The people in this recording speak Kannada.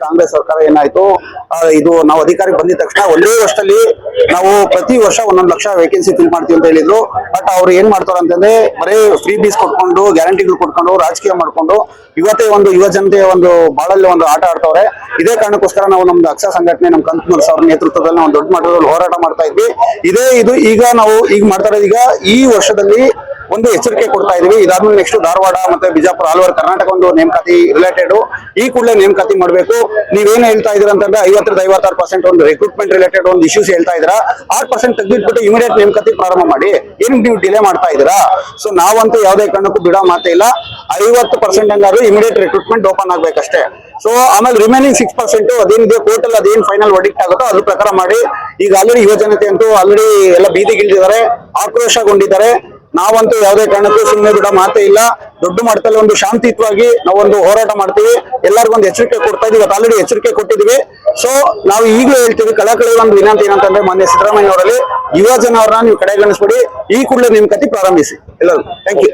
ಕಾಂಗ್ರೆಸ್ ಸರ್ಕಾರ ಏನಾಯ್ತು, ಇದು ನಾವು ಅಧಿಕಾರಕ್ಕೆ ಬಂದಿದ ತಕ್ಷಣ ಒಂದೇ ವರ್ಷದಲ್ಲಿ ನಾವು ಪ್ರತಿ ವರ್ಷ 1 ಲಕ್ಷ ವೇಕೆನ್ಸಿ ಫಿಲ್ ಮಾಡ್ತೀವಿ ಅಂತ ಹೇಳಿದ್ರು. ಬಟ್ ಅವ್ರು ಏನ್ ಮಾಡ್ತಾರ ಅಂತಂದ್ರೆ ಬರೀ ಫ್ರೀ ಬೀಸ್ ಕೊಟ್ಕೊಂಡು ಗ್ಯಾರಂಟಿಗಳು ಕೊಟ್ಕೊಂಡು ರಾಜಕೀಯ ಮಾಡ್ಕೊಂಡು ಇವತ್ತೇ ಒಂದು ಯುವ ಜನತೆಯ ಒಂದು ಬಾಳಲ್ಲಿ ಒಂದು ಆಟ ಆಡ್ತವ್ರೆ. ಇದೇ ಕಾರಣಕ್ಕೋಸ್ಕರ ನಾವು ನಮ್ದು ಅಕ್ಷ ಸಂಘಟನೆ ನಮ್ಮ ಕಂಕನೂರ್ ಅವ್ರ ನೇತೃತ್ವದಲ್ಲಿ ನಾವು ದೊಡ್ಡ ಮಟ್ಟದಲ್ಲಿ ಹೋರಾಟ ಮಾಡ್ತಾ ಇದ್ವಿ. ಇದು ಈಗ ನಾವು ಈಗ ಮಾಡ್ತಾ ಇರೋದು, ಈಗ ಈ ವರ್ಷದಲ್ಲಿ ಒಂದು ಎಚ್ಚರಿಕೆ ಕೊಡ್ತಾ ಇದೀವಿ. ಇದಾದ್ಮೇಲೆ ನೆಕ್ಸ್ಟ್ ಧಾರವಾಡ ಮತ್ತೆ ಬಿಜಾಪುರ ಆಲ್ ಓವರ್ ಕರ್ನಾಟಕ ಒಂದು ನೇಮಕಾತಿ ರಿಲೇಟೆಡ್ ಈ ಕೂಡಲೇ ನೇಮಕಾತಿ ಮಾಡಬೇಕು. ನೀವೇನ್ ಹೇಳ್ತಾ ಇದೀರ ಅಂತಂದ್ರೆ 50-56% ಒಂದು ರಿಕ್ರೂಟ್ಮೆಂಟ್ ರಿಲೇಟೆಡ್ ಒಂದು ಇಶ್ಯೂಸ್ ಹೇಳ್ತಾ ಇದ್ದೀರಾ. 6% ತೆಗೆದಿಟ್ಬಿಟ್ಟು ಇಮಿಡಿಯೇಟ್ ನೇಮಕಾತಿ ಪ್ರಾರಂಭ ಮಾಡಿ. ಏನ್ ನೀವು ಡಿಲೇ ಮಾಡ್ತಾ ಇದೀರಾ? ಸೊ ನಾವಂತೂ ಯಾವುದೇ ಕಾರಣಕ್ಕೂ ಬಿಡೋ ಮಾತೇ ಇಲ್ಲ. 50% ಹಂಗಾದ್ರೂ ಇಮಿಡಿಯೇಟ್ ರಿಕ್ರೂಟ್ಮೆಂಟ್ ಓಪನ್ ಆಗ್ಬೇಕಷ್ಟೇ. ಸೊ ಆಮೇಲೆ ರಿಮೈನಿಂಗ್ 6% ಅದೇನಿದೆ ಕೋರ್ಟಲ್ ಅದೇನ್ ಫೈನಲ್ ವರ್ಡಿಕ್ಟ್ ಆಗುತ್ತೋ ಅದ್ರ ಪ್ರಕಾರ ಮಾಡಿ. ಈಗ ಆಲ್ರೆಡಿ ಯುವ ಜನತೆ ಅಂತೂ ಆಲ್ರೆಡಿ ಎಲ್ಲ ಬೀದಿಗಿಳಿದಿದ್ದಾರೆ, ಆಕ್ರೋಶಗೊಂಡಿದ್ದಾರೆ. ನಾವಂತೂ ಯಾವುದೇ ಕಾರಣಕ್ಕೂ ಸುಮ್ಮನೆ ಬಿಡೋ ಮಾತೇ ಇಲ್ಲ. ದೊಡ್ಡ ಮಟ್ಟದಲ್ಲಿ ಒಂದು ಶಾಂತಿಯುತವಾಗಿ ನಾವೊಂದು ಹೋರಾಟ ಮಾಡ್ತೀವಿ. ಎಲ್ಲರಿಗೂ ಒಂದು ಎಚ್ಚರಿಕೆ ಕೊಡ್ತಾ ಇದೀವಿ. ಆಲ್ರೆಡಿ ಎಚ್ಚರಿಕೆ ಕೊಟ್ಟಿದೀವಿ. ಸೊ ನಾವು ಈಗಲೂ ಹೇಳ್ತೀವಿ, ಕಳಕಳಿ ಒಂದು ವಿನಂತಿ ಏನಂತಂದ್ರೆ ಮಾನ್ಯ ಸಿದ್ದರಾಮಯ್ಯ ಅವರಲ್ಲಿ ಯುವ ಜನ ಅವ್ರನ್ನ ನೀವು ಕಡೆಗಣಿಸ್ಬಿಡಿ. ಈ ಕೂಡಲೇ ನೇಮಕಾತಿ ಪ್ರಾರಂಭಿಸಿ ಎಲ್ಲರೂ. Thank you.